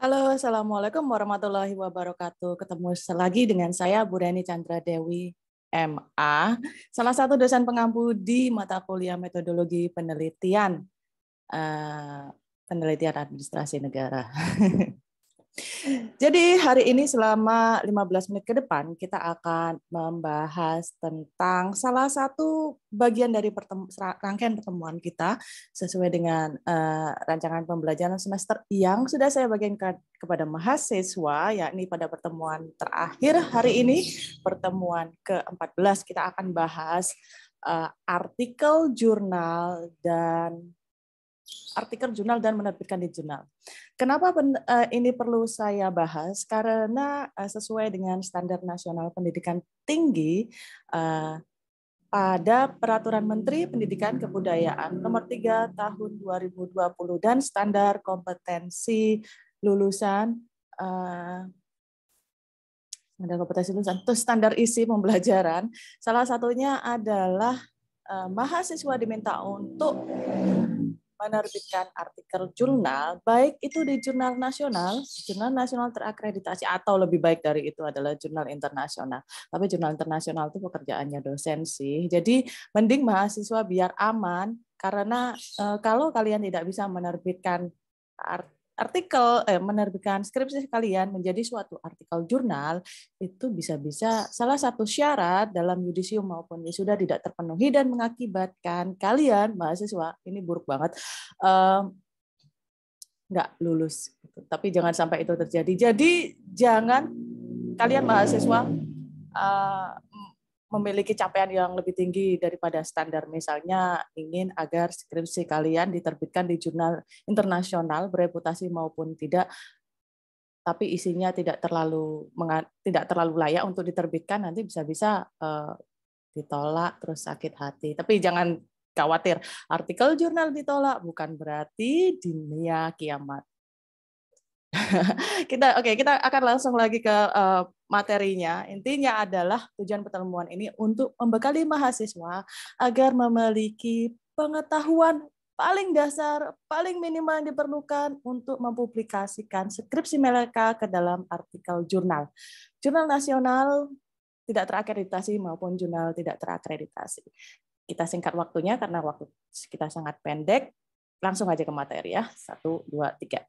Halo, Assalamualaikum warahmatullahi wabarakatuh. Ketemu lagi dengan saya, Bu Reni Chandra Dewi, MA, salah satu dosen pengampu di mata kuliah metodologi penelitian, penelitian administrasi negara. Jadi hari ini selama 15 menit ke depan kita akan membahas tentang salah satu bagian dari rangkaian pertemuan kita sesuai dengan rancangan pembelajaran semester yang sudah saya bagikan kepada mahasiswa, yakni pada pertemuan terakhir hari ini, pertemuan ke-14, kita akan bahas artikel jurnal dan menerbitkan di jurnal. Kenapa ini perlu saya bahas? Karena sesuai dengan Standar Nasional Pendidikan Tinggi, pada Peraturan Menteri Pendidikan Kebudayaan Nomor 3 Tahun 2020 dan Standar Kompetensi Lulusan, terus standar isi pembelajaran, salah satunya adalah mahasiswa diminta untuk menerbitkan artikel jurnal, baik itu di jurnal nasional terakreditasi, atau lebih baik dari itu adalah jurnal internasional. Tapi jurnal internasional itu pekerjaannya dosen sih. Jadi mending mahasiswa biar aman, karena kalau kalian tidak bisa menerbitkan menerbitkan skripsi kalian menjadi suatu artikel jurnal, itu bisa-bisa salah satu syarat dalam yudisium maupun wisuda tidak terpenuhi dan mengakibatkan kalian mahasiswa, ini buruk banget, nggak lulus. Tapi jangan sampai itu terjadi. Jadi jangan kalian mahasiswa memiliki capaian yang lebih tinggi daripada standar. Misalnya ingin agar skripsi kalian diterbitkan di jurnal internasional bereputasi maupun tidak, tapi isinya tidak terlalu layak untuk diterbitkan, nanti bisa-bisa ditolak terus sakit hati. Tapi jangan khawatir, artikel jurnal ditolak bukan berarti dunia kiamat. Kita akan langsung lagi ke materinya. Intinya adalah tujuan pertemuan ini untuk membekali mahasiswa agar memiliki pengetahuan paling dasar, paling minimal yang diperlukan untuk mempublikasikan skripsi mereka ke dalam artikel jurnal. Jurnal nasional tidak terakreditasi maupun jurnal tidak terakreditasi. Kita singkat waktunya karena waktu kita sangat pendek. Langsung aja ke materi ya. 1, 2, 3.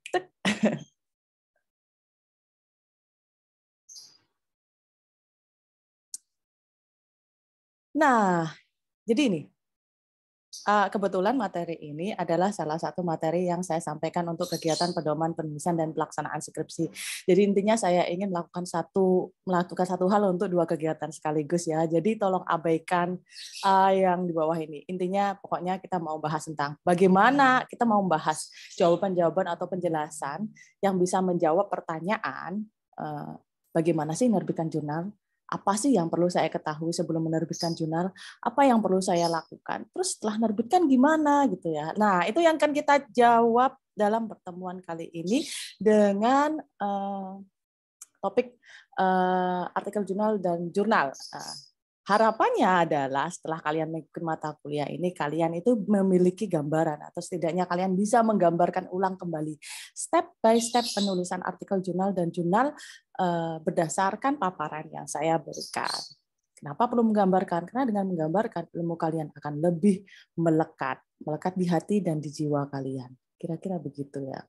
Nah, jadi ini. Kebetulan materi ini adalah salah satu materi yang saya sampaikan untuk kegiatan pedoman penulisan dan pelaksanaan skripsi. Jadi intinya saya ingin melakukan satu hal untuk 2 kegiatan sekaligus ya. Jadi tolong abaikan yang di bawah ini. Intinya pokoknya kita mau bahas tentang bagaimana kita mau membahas jawaban-jawaban atau penjelasan yang bisa menjawab pertanyaan bagaimana sih menerbitkan jurnal? Apa sih yang perlu saya ketahui sebelum menerbitkan jurnal? Apa yang perlu saya lakukan? Terus setelah menerbitkan gimana gitu ya. Nah, itu yang akan kita jawab dalam pertemuan kali ini dengan topik artikel jurnal dan jurnal. Harapannya adalah setelah kalian mengikuti mata kuliah ini, kalian itu memiliki gambaran atau setidaknya kalian bisa menggambarkan ulang kembali step by step penulisan artikel jurnal dan jurnal berdasarkan paparan yang saya berikan. Kenapa perlu menggambarkan? Karena dengan menggambarkan ilmu kalian akan lebih melekat di hati dan di jiwa kalian. Kira-kira begitu ya.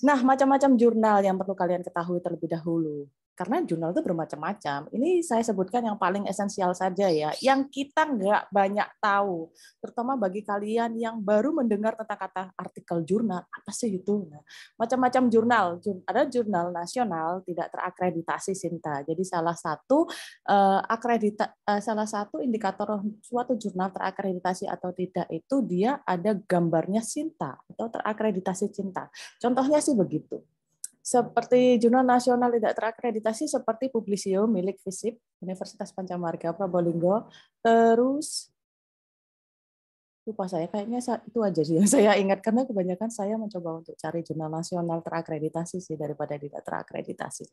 Nah, macam-macam jurnal yang perlu kalian ketahui terlebih dahulu. Karena jurnal itu bermacam-macam. Ini saya sebutkan yang paling esensial saja ya, yang kita nggak banyak tahu. Terutama bagi kalian yang baru mendengar tentang kata artikel jurnal, apa sih itu? Nah, macam-macam jurnal. Ada jurnal nasional tidak terakreditasi Sinta. Jadi salah satu indikator suatu jurnal terakreditasi atau tidak itu dia ada gambarnya Sinta atau terakreditasi Sinta. Contohnya sih begitu. Seperti jurnal nasional tidak terakreditasi seperti Publisio milik FISIP, Universitas Pancammarga Probolinggo. Terus lupa saya, kayaknya itu aja sih yang saya ingat, karena kebanyakan saya mencoba untuk cari jurnal nasional terakreditasi sih daripada tidak terakreditasi.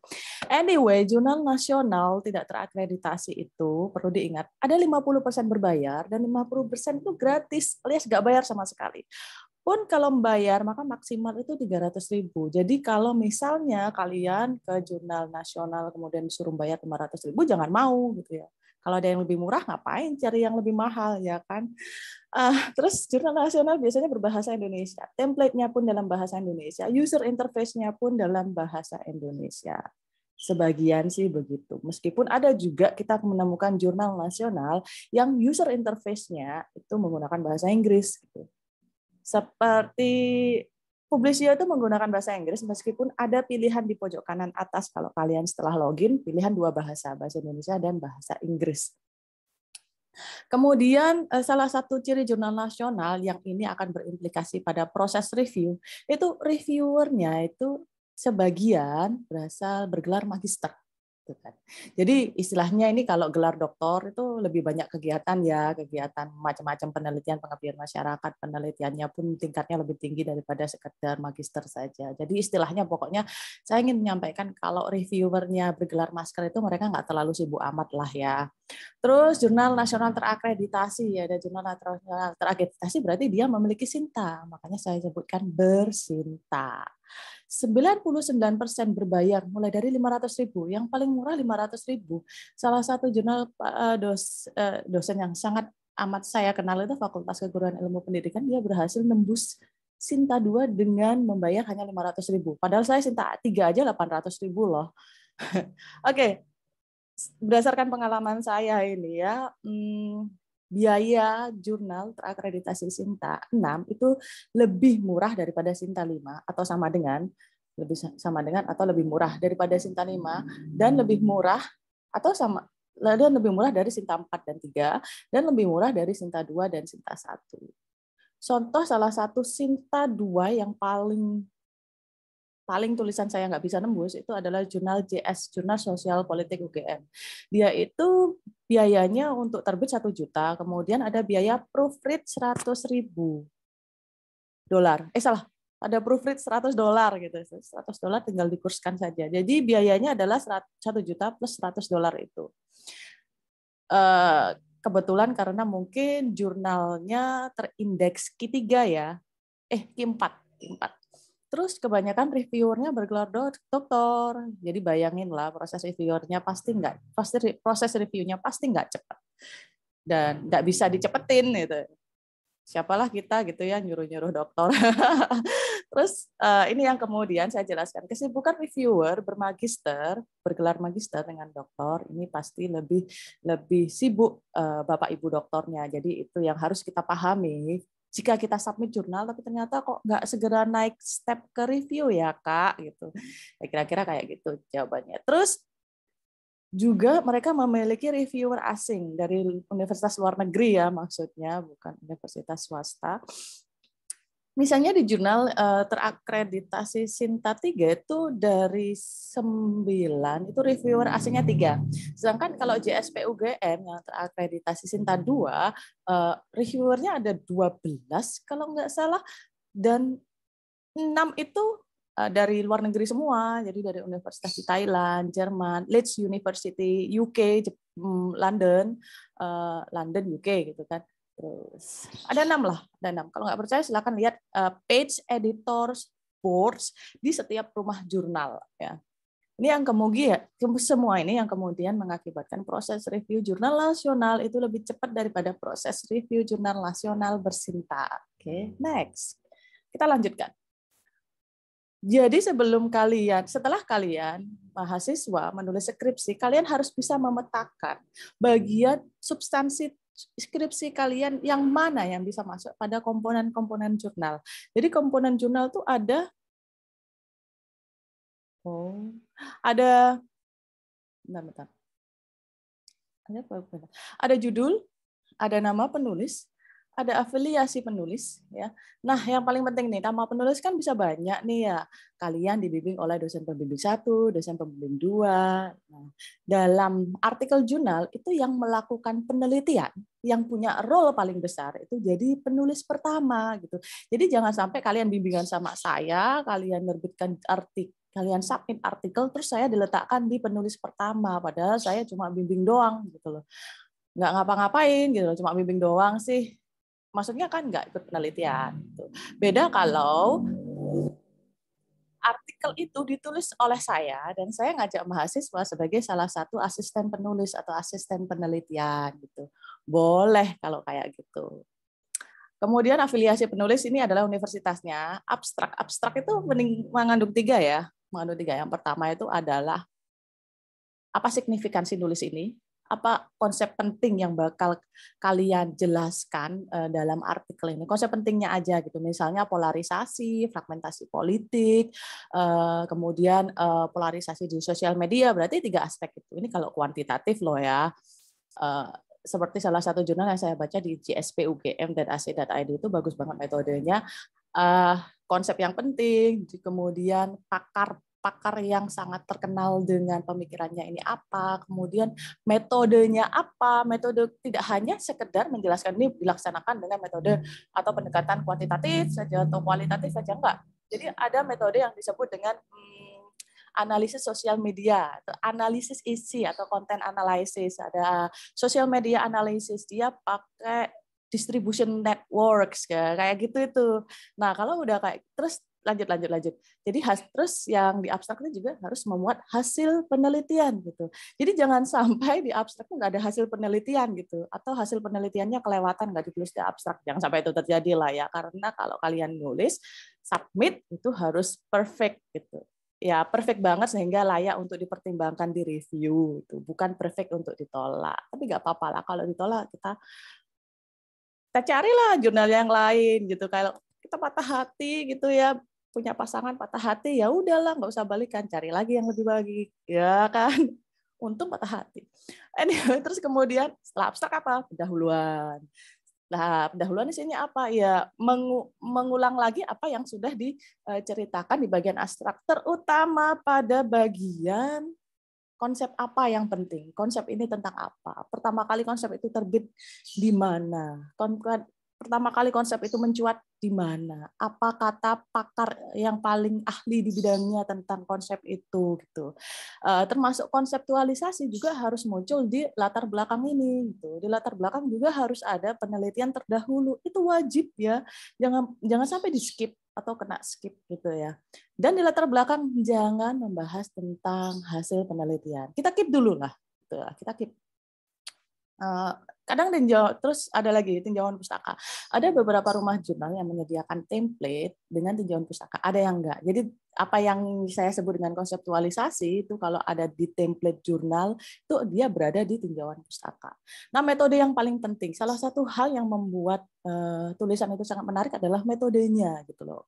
Anyway, jurnal nasional tidak terakreditasi itu perlu diingat, ada 50% berbayar dan 50% itu gratis, alias nggak bayar sama sekali. Pun kalau membayar, maka maksimal itu 300.000. Jadi kalau misalnya kalian ke jurnal nasional kemudian disuruh bayar 500.000, jangan mau gitu ya. Kalau ada yang lebih murah, ngapain cari yang lebih mahal ya kan? Terus jurnal nasional biasanya berbahasa Indonesia. Template-nya pun dalam bahasa Indonesia. User interface-nya pun dalam bahasa Indonesia. Sebagian sih begitu. Meskipun ada juga kita menemukan jurnal nasional yang user interface-nya itu menggunakan bahasa Inggris. Gitu. Seperti Publisio itu menggunakan bahasa Inggris, meskipun ada pilihan di pojok kanan atas kalau kalian setelah login, pilihan 2 bahasa Indonesia dan bahasa Inggris. Kemudian salah satu ciri jurnal nasional yang ini akan berimplikasi pada proses review, itu reviewernya itu sebagian berasal bergelar magister. Jadi istilahnya ini kalau gelar doktor itu lebih banyak kegiatan ya, kegiatan macam-macam penelitian, pengabdian masyarakat, penelitiannya pun tingkatnya lebih tinggi daripada sekedar magister saja. Jadi istilahnya pokoknya saya ingin menyampaikan kalau reviewernya bergelar master itu mereka nggak terlalu sibuk amat lah ya. Terus jurnal nasional terakreditasi ya, ada jurnal nasional terakreditasi berarti dia memiliki SINTA, makanya saya sebutkan berSINTA. 99% berbayar mulai dari 500.000, yang paling murah 500.000. Salah satu jurnal dosen yang sangat amat saya kenal itu Fakultas Keguruan Ilmu Pendidikan, dia berhasil nembus SINTA 2 dengan membayar hanya 500.000. Padahal saya SINTA 3 aja 800.000 loh. Oke, berdasarkan pengalaman saya ini ya, biaya jurnal terakreditasi SINTA 6 itu lebih murah daripada SINTA 5 atau sama dengan atau lebih murah daripada SINTA 5 dan lebih murah atau sama dan lebih murah dari SINTA 4 dan 3 dan lebih murah dari SINTA 2 dan SINTA 1. Contoh salah satu SINTA 2 yang paling tulisan saya nggak bisa nembus itu adalah jurnal JS, Jurnal Sosial Politik UGM. Dia itu biayanya untuk terbit 1 juta, kemudian ada biaya proofread 100.000 dolar. Salah, ada proofread $100 gitu. $100 tinggal dikurskan saja. Jadi biayanya adalah 1 juta plus $100 itu. Kebetulan karena mungkin jurnalnya terindeks Q3 ya. Q4. Terus kebanyakan reviewernya bergelar doktor. Jadi bayangin lah proses reviewnya proses reviewnya pasti nggak cepat. Dan nggak bisa dicepetin gitu. Siapalah kita gitu ya nyuruh-nyuruh dokter. Terus ini yang kemudian saya jelaskan, kesibukan reviewer bergelar magister dengan doktor ini pasti lebih sibuk Bapak Ibu doktornya. Jadi itu yang harus kita pahami. Jika kita submit jurnal tapi ternyata kok nggak segera naik step ke review ya Kak gitu. Ya, kira-kira kayak gitu jawabannya. Terus juga mereka memiliki reviewer asing dari universitas luar negeri ya maksudnya, bukan universitas swasta. Misalnya di jurnal terakreditasi SINTA 3 itu dari 9 itu reviewer asingnya 3. Sedangkan kalau JSP UGM yang terakreditasi SINTA 2 reviewernya ada 12 kalau nggak salah, dan 6 itu dari luar negeri semua, jadi dari universitas di Thailand, Jerman, Leeds University, UK, London, UK gitu kan. Terus ada 6 lah, ada 6. Kalau nggak percaya silakan lihat page editors boards di setiap rumah jurnal ya. Ini yang kemudian semua ini yang kemudian mengakibatkan proses review jurnal nasional itu lebih cepat daripada proses review jurnal nasional berSINTA. Oke, next. Kita lanjutkan. Jadi setelah kalian mahasiswa menulis skripsi, kalian harus bisa memetakan bagian substansi skripsi kalian yang mana yang bisa masuk pada komponen-komponen jurnal. Jadi komponen jurnal itu ada ada judul, ada nama penulis, ada afiliasi penulis ya. Nah, yang paling penting nih, nama penulis kan bisa banyak nih ya. Kalian dibimbing oleh dosen pembimbing 1, dosen pembimbing 2. Nah, dalam artikel jurnal itu yang melakukan penelitian, yang punya role paling besar itu jadi penulis pertama gitu. Jadi jangan sampai kalian bimbingan sama saya, kalian nerbitkan kalian submit artikel terus saya diletakkan di penulis pertama padahal saya cuma bimbing doang gitu loh. Nggak ngapa-ngapain gitu loh, cuma bimbing doang sih. maksudnya kan nggak ikut penelitian. Gitu. Beda kalau artikel itu ditulis oleh saya dan saya ngajak mahasiswa sebagai salah satu asisten penulis atau asisten penelitian gitu. Boleh kalau kayak gitu. Kemudian afiliasi penulis ini adalah universitasnya. Abstrak. Abstrak itu mengandung tiga ya. Mengandung tiga. Yang pertama itu adalah apa signifikansi nulis ini? Apa konsep penting yang bakal kalian jelaskan dalam artikel ini? Konsep pentingnya aja gitu. Misalnya polarisasi, fragmentasi politik, kemudian polarisasi di sosial media. Berarti tiga aspek itu. Ini kalau kuantitatif loh ya. Seperti salah satu jurnal yang saya baca di JSP UGM dan AC.id itu bagus banget metodenya. Konsep yang penting, kemudian pakar yang sangat terkenal dengan pemikirannya ini apa, kemudian metodenya apa, metode tidak hanya sekedar menjelaskan ini dilaksanakan dengan metode atau pendekatan kuantitatif saja atau kualitatif saja, enggak. Jadi ada metode yang disebut dengan analisis sosial media, atau analisis isi atau konten analisis, ada social media analysis, dia pakai distribution networks kayak gitu itu. Nah, kalau udah kayak terus lanjut. Jadi terus yang di abstraknya juga harus memuat hasil penelitian gitu. Jadi jangan sampai di abstrak nggak ada hasil penelitian gitu, atau hasil penelitiannya kelewatan nggak ditulis di abstrak. Jangan sampai itu terjadi lah ya, karena kalau kalian nulis submit itu harus perfect gitu. Ya perfect banget sehingga layak untuk dipertimbangkan di review itu, bukan perfect untuk ditolak. Tapi nggak apa-apa lah kalau ditolak kita carilah jurnal yang lain gitu. Kalau kita patah hati gitu ya, punya pasangan patah hati, ya udahlah nggak usah balikan, cari lagi yang lebih baik, ya kan? Untung patah hati. Anyway, terus kemudian setelah abstrak apa? Pendahuluan. Nah, pendahuluan di sini apa? Ya mengulang lagi apa yang sudah diceritakan di bagian abstrak, terutama pada bagian konsep apa yang penting. Konsep ini tentang apa? Pertama kali konsep itu terbit di mana? Pertama kali konsep itu mencuat di mana? Apa kata pakar yang paling ahli di bidangnya tentang konsep itu gitu. Termasuk konseptualisasi juga harus muncul di latar belakang ini gitu. Di latar belakang juga harus ada penelitian terdahulu. Itu wajib ya. Jangan sampai di-skip atau kena skip gitu ya. Dan di latar belakang jangan membahas tentang hasil penelitian. Kita keep dulu lah. Gitu. Kita keep. Kadang terus ada lagi tinjauan pustaka. Ada beberapa rumah jurnal yang menyediakan template dengan tinjauan pustaka. Ada yang enggak. Jadi apa yang saya sebut dengan konseptualisasi itu kalau ada di template jurnal itu dia berada di tinjauan pustaka. Nah, metode yang paling penting, salah satu hal yang membuat tulisan itu sangat menarik adalah metodenya gitu loh.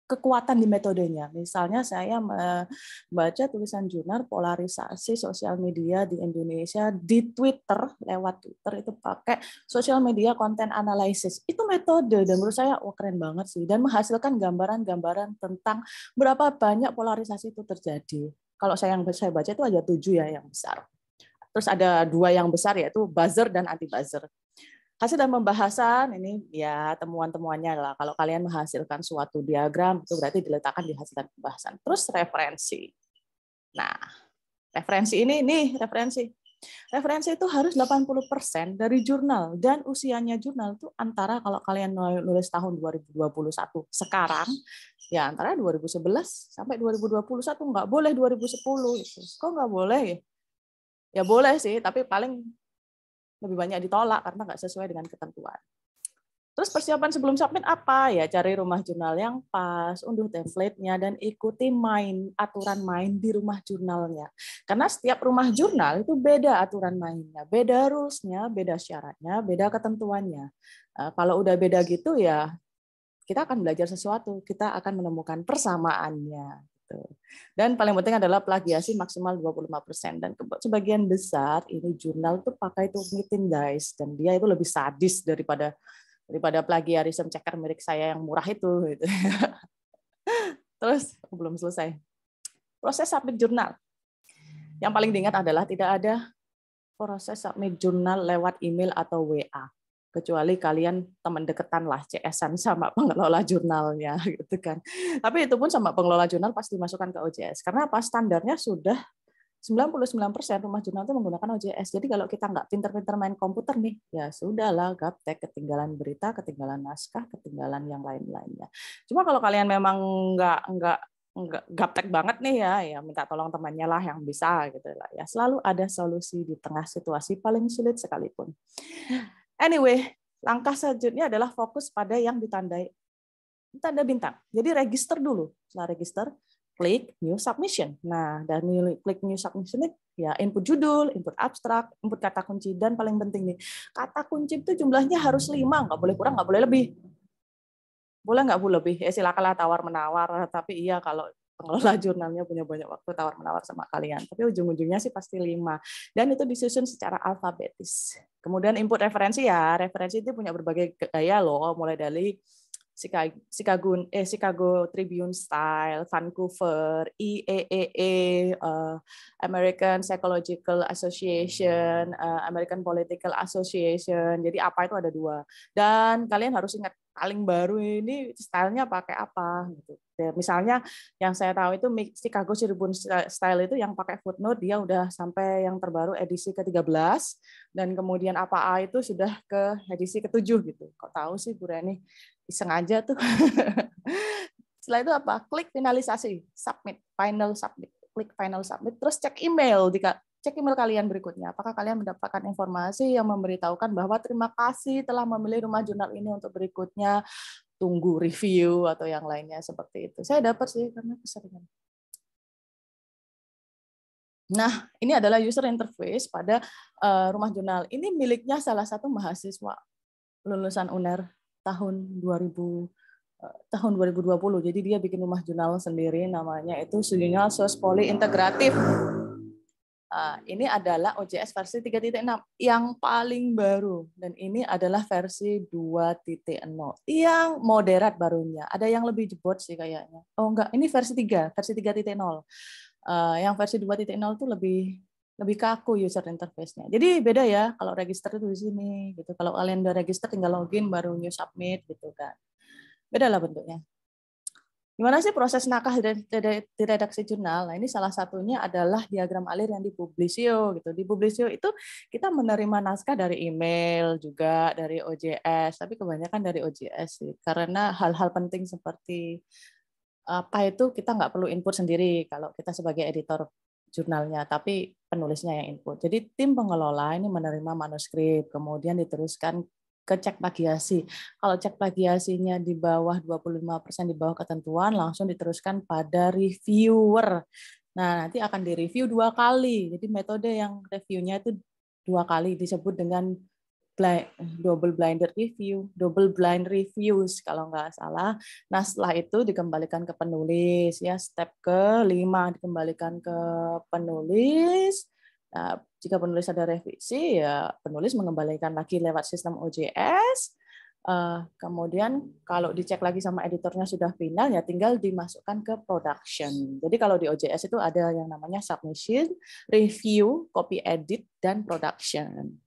Kekuatan di metodenya. Misalnya saya membaca tulisan jurnal polarisasi sosial media di Indonesia di Twitter, lewat Twitter itu pakai social media content analysis. Itu metode dan menurut saya keren banget sih dan menghasilkan gambaran-gambaran tentang berapa banyak polarisasi itu terjadi. Kalau saya baca itu ada 7 ya yang besar. Terus ada 2 yang besar yaitu buzzer dan anti buzzer. Hasil dan pembahasan ini ya temuan-temuannya lah. Kalau kalian menghasilkan suatu diagram itu berarti diletakkan di hasil dan pembahasan. Terus referensi. Nah, referensi ini nih referensi. Referensi itu harus 80% dari jurnal dan usianya jurnal itu antara kalau kalian nulis tahun 2021 sekarang ya antara 2011 sampai 2021, nggak boleh 2010 itu. Kok nggak boleh? Ya boleh sih, tapi paling lebih banyak ditolak karena nggak sesuai dengan ketentuan. Terus persiapan sebelum submit apa? Ya cari rumah jurnal yang pas, unduh template-nya, dan ikuti aturan main di rumah jurnalnya. Karena setiap rumah jurnal itu beda aturan mainnya, beda rules-nya, beda syaratnya, beda ketentuannya. Kalau udah beda gitu ya kita akan belajar sesuatu, kita akan menemukan persamaannya. Dan paling penting adalah plagiasi maksimal 25%. Dan sebagian besar ini jurnal tuh pakai Turnitin guys, dan dia itu lebih sadis daripada plagiarism checker milik saya yang murah itu. Gitu. Terus belum selesai. Proses submit jurnal. Yang paling diingat adalah tidak ada proses submit jurnal lewat email atau WA. Kecuali kalian teman deketan lah, CS-an sama pengelola jurnalnya gitu kan. Tapi itu pun sama pengelola jurnal pasti dimasukkan ke OJS karena apa, standarnya sudah 99% rumah jurnal itu menggunakan OJS. Jadi kalau kita nggak pinter-pinter main komputer nih, ya sudahlah, gaptek, ketinggalan berita, ketinggalan naskah, ketinggalan yang lain-lainnya. Cuma kalau kalian memang nggak gaptek banget nih ya minta tolong temannya lah yang bisa gitu lah ya. Selalu ada solusi di tengah situasi paling sulit sekalipun. Anyway, langkah selanjutnya adalah fokus pada yang ditandai tanda bintang. Jadi register dulu. Setelah register, klik New Submission. Nah, dari klik New Submission ini ya input judul, input abstrak, input kata kunci, dan paling penting nih, kata kunci itu jumlahnya harus 5, nggak boleh kurang, nggak boleh lebih. Boleh nggak Bu lebih? Ya silakanlah tawar-menawar, tapi iya kalau pengelola jurnalnya punya banyak waktu tawar-menawar sama kalian. Tapi ujung-ujungnya sih pasti 5. Dan itu disusun secara alfabetis. Kemudian input referensi ya, referensi itu punya berbagai gaya loh, mulai dari Chicago Tribune Style, Vancouver, IEEE, American Psychological Association, American Political Association. Jadi apa itu ada 2. Dan kalian harus ingat paling baru ini stylenya pakai apa gitu. Ya, misalnya yang saya tahu itu Chicago Tribune Style itu yang pakai footnote dia udah sampai yang terbaru edisi ke-13 dan kemudian apa A itu sudah ke edisi ke-7 gitu. Kok tahu sih Bu Reni? Iseng aja tuh. Setelah itu apa? Klik finalisasi, submit, final submit, klik final submit, terus cek email. Cek email kalian berikutnya. Apakah kalian mendapatkan informasi yang memberitahukan bahwa terima kasih telah memilih rumah jurnal ini untuk berikutnya, tunggu review atau yang lainnya seperti itu. Saya dapat sih karena keseringan. Nah, ini adalah user interface pada rumah jurnal. Ini miliknya salah satu mahasiswa lulusan UNER tahun 2020. Jadi dia bikin rumah jurnal sendiri, namanya itu Jurnal Sospoly Integratif. Ini adalah OJS versi 3.6 yang paling baru, dan ini adalah versi 2.0 yang moderat barunya. Ada yang lebih jebot sih kayaknya. Oh enggak, ini versi 3, versi 3.0. Yang versi 2.0 itu lebih kaku user interface-nya. Jadi beda ya kalau register itu di sini gitu. Kalau kalian udah register tinggal login baru new submit gitu kan. Beda lah bentuknya. Gimana sih proses naskah di redaksi jurnal? Nah, ini salah satunya adalah diagram alir yang di Publisio gitu. Di Publisio itu kita menerima naskah dari email juga dari OJS, tapi kebanyakan dari OJS sih. Karena hal-hal penting seperti apa itu kita nggak perlu input sendiri kalau kita sebagai editor jurnalnya, tapi penulisnya yang input. Jadi tim pengelola ini menerima manuskrip, kemudian diteruskan ke cek plagiasi. Kalau cek plagiasinya di bawah 25% di bawah ketentuan, langsung diteruskan pada reviewer. Nah, nanti akan direview 2 kali. Jadi metode yang reviewnya itu 2 kali disebut dengan double blind reviews kalau nggak salah. Nah, setelah itu dikembalikan ke penulis ya, step ke-5 dikembalikan ke penulis. Nah, jika penulis ada revisi ya penulis mengembalikan lagi lewat sistem OJS. Kemudian kalau dicek lagi sama editornya sudah final ya tinggal dimasukkan ke production. Jadi kalau di OJS itu ada yang namanya submission, review, copy edit, dan production.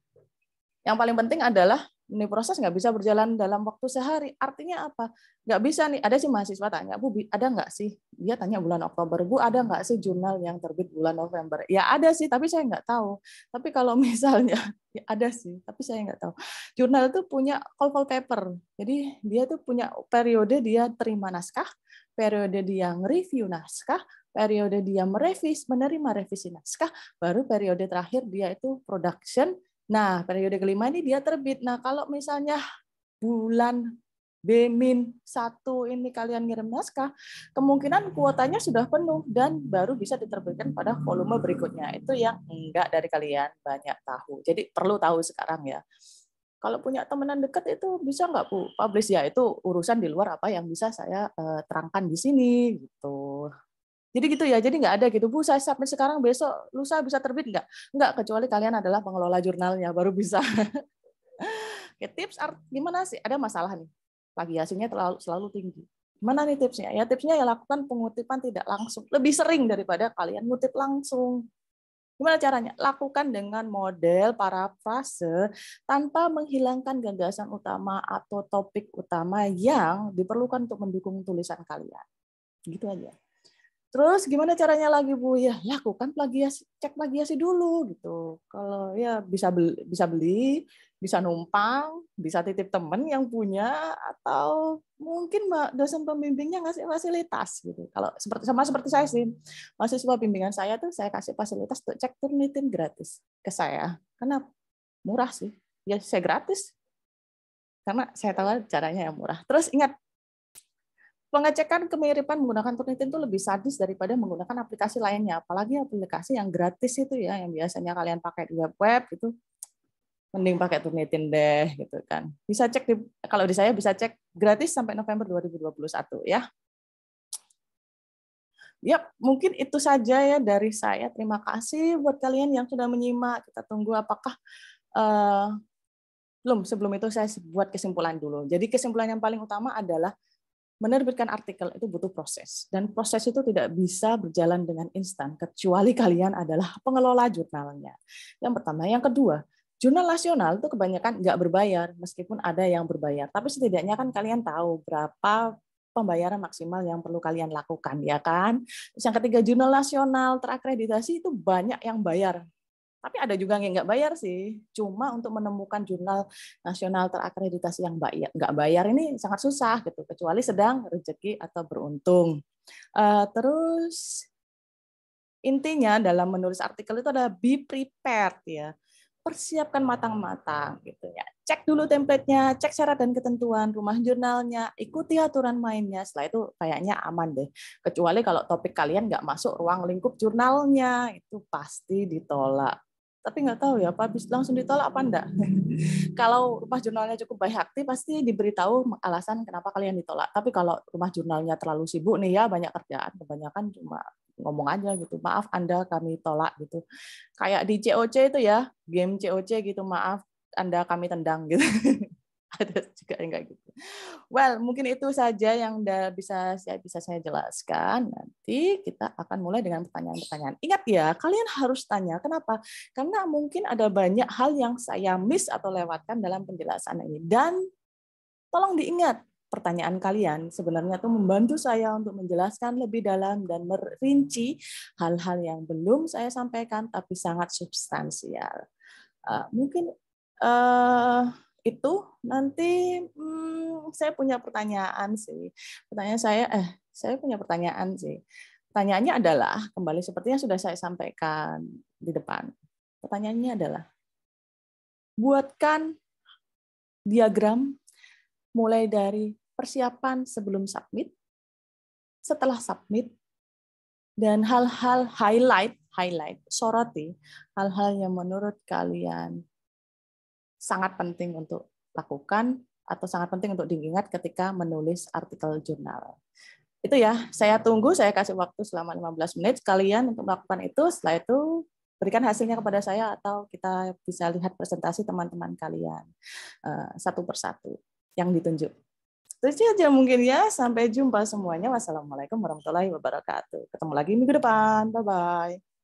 Yang paling penting adalah ini proses nggak bisa berjalan dalam waktu sehari. Artinya apa? Nggak bisa nih. Ada sih mahasiswa tanya, Bu, ada nggak sih? Dia tanya bulan Oktober, Bu, ada nggak sih jurnal yang terbit bulan November? Ya ada sih, tapi saya nggak tahu. Tapi kalau misalnya, ya ada sih, tapi saya nggak tahu. Jurnal itu punya call for paper. Jadi dia tuh punya periode dia terima naskah, periode dia nge-review naskah, periode dia menerima revisi naskah, baru periode terakhir dia itu production. Nah, periode kelima ini dia terbit. Nah, kalau misalnya bulan B-1 ini kalian ngirim naskah, kemungkinan kuotanya sudah penuh dan baru bisa diterbitkan pada volume berikutnya. Itu yang enggak dari kalian banyak tahu. Jadi perlu tahu sekarang ya. Kalau punya temenan dekat itu bisa nggak Bu publish ya? Itu urusan di luar apa yang bisa saya terangkan di sini gitu. Jadi gitu ya, jadi nggak ada gitu, Bu, saya submit sekarang, besok, lusa bisa terbit nggak? Nggak, kecuali kalian adalah pengelola jurnalnya, baru bisa. Oke, tips gimana sih? Ada masalah nih, plagiasinya selalu tinggi. Gimana nih tipsnya? Ya tipsnya ya lakukan pengutipan tidak langsung, lebih sering daripada kalian ngutip langsung. Gimana caranya? Lakukan dengan model parafrase tanpa menghilangkan gagasan utama atau topik utama yang diperlukan untuk mendukung tulisan kalian. Gitu aja. Terus gimana caranya lagi Bu? Ya lakukan plagiasi, cek plagiasi dulu gitu. Kalau ya bisa beli, bisa numpang, bisa titip teman yang punya, atau mungkin dosen pembimbingnya ngasih fasilitas gitu. Kalau seperti saya sih, mahasiswa bimbingan saya tuh saya kasih fasilitas untuk cek Turnitin gratis ke saya. Karena murah sih. Ya saya gratis. Karena saya tahu caranya yang murah. Terus ingat, pengecekan kemiripan menggunakan Turnitin itu lebih sadis daripada menggunakan aplikasi lainnya. Apalagi aplikasi yang gratis itu ya, yang biasanya kalian pakai di web itu, mending pakai Turnitin deh gitu kan. Bisa cek kalau di saya bisa cek gratis sampai November 2021 ya. Yap, mungkin itu saja ya dari saya. Terima kasih buat kalian yang sudah menyimak. Kita tunggu apakah sebelum itu saya buat kesimpulan dulu. Jadi kesimpulan yang paling utama adalah menerbitkan artikel itu butuh proses, dan proses itu tidak bisa berjalan dengan instan kecuali kalian adalah pengelola jurnalnya. Yang pertama, yang kedua, jurnal nasional itu kebanyakan nggak berbayar, meskipun ada yang berbayar, tapi setidaknya kan kalian tahu berapa pembayaran maksimal yang perlu kalian lakukan, ya kan? Terus yang ketiga, jurnal nasional terakreditasi itu banyak yang bayar. Tapi ada juga yang nggak bayar sih. Cuma untuk menemukan jurnal nasional terakreditasi yang nggak bayar ini sangat susah gitu, kecuali sedang rezeki atau beruntung. Terus intinya dalam menulis artikel itu adalah be prepared ya. Persiapkan matang-matang gitu ya. Cek dulu template-nya, cek syarat dan ketentuan rumah jurnalnya, ikuti aturan mainnya. Setelah itu kayaknya aman deh. Kecuali kalau topik kalian nggak masuk ruang lingkup jurnalnya, itu pasti ditolak. Tapi nggak tahu ya, Pak, langsung ditolak apa enggak. Kalau rumah jurnalnya cukup baik hati, pasti diberitahu alasan kenapa kalian ditolak. Tapi kalau rumah jurnalnya terlalu sibuk nih ya, banyak kerjaan, kebanyakan cuma ngomong aja gitu, maaf Anda kami tolak gitu. Kayak di COC itu ya, game COC gitu, maaf Anda kami tendang gitu. Ada juga yang kayak gitu. Well, mungkin itu saja yang bisa saya jelaskan. Nanti kita akan mulai dengan pertanyaan-pertanyaan. Ingat ya, kalian harus tanya. Kenapa? Karena mungkin ada banyak hal yang saya miss atau lewatkan dalam penjelasan ini. Dan tolong diingat, pertanyaan kalian sebenarnya itu membantu saya untuk menjelaskan lebih dalam dan merinci hal-hal yang belum saya sampaikan, tapi sangat substansial. Mungkin itu nanti saya punya pertanyaan sih. Saya punya pertanyaan sih. Pertanyaannya adalah kembali seperti yang sudah saya sampaikan di depan. Pertanyaannya adalah buatkan diagram mulai dari persiapan sebelum submit, setelah submit, dan hal-hal soroti hal-hal yang menurut kalian sangat penting untuk lakukan atau sangat penting untuk diingat ketika menulis artikel jurnal. Itu ya, saya tunggu, saya kasih waktu selama 15 menit kalian untuk melakukan itu. Setelah itu berikan hasilnya kepada saya atau kita bisa lihat presentasi teman-teman kalian satu persatu yang ditunjuk. Itu aja mungkin ya. Sampai jumpa semuanya. Wassalamualaikum warahmatullahi wabarakatuh. Ketemu lagi minggu depan. Bye-bye.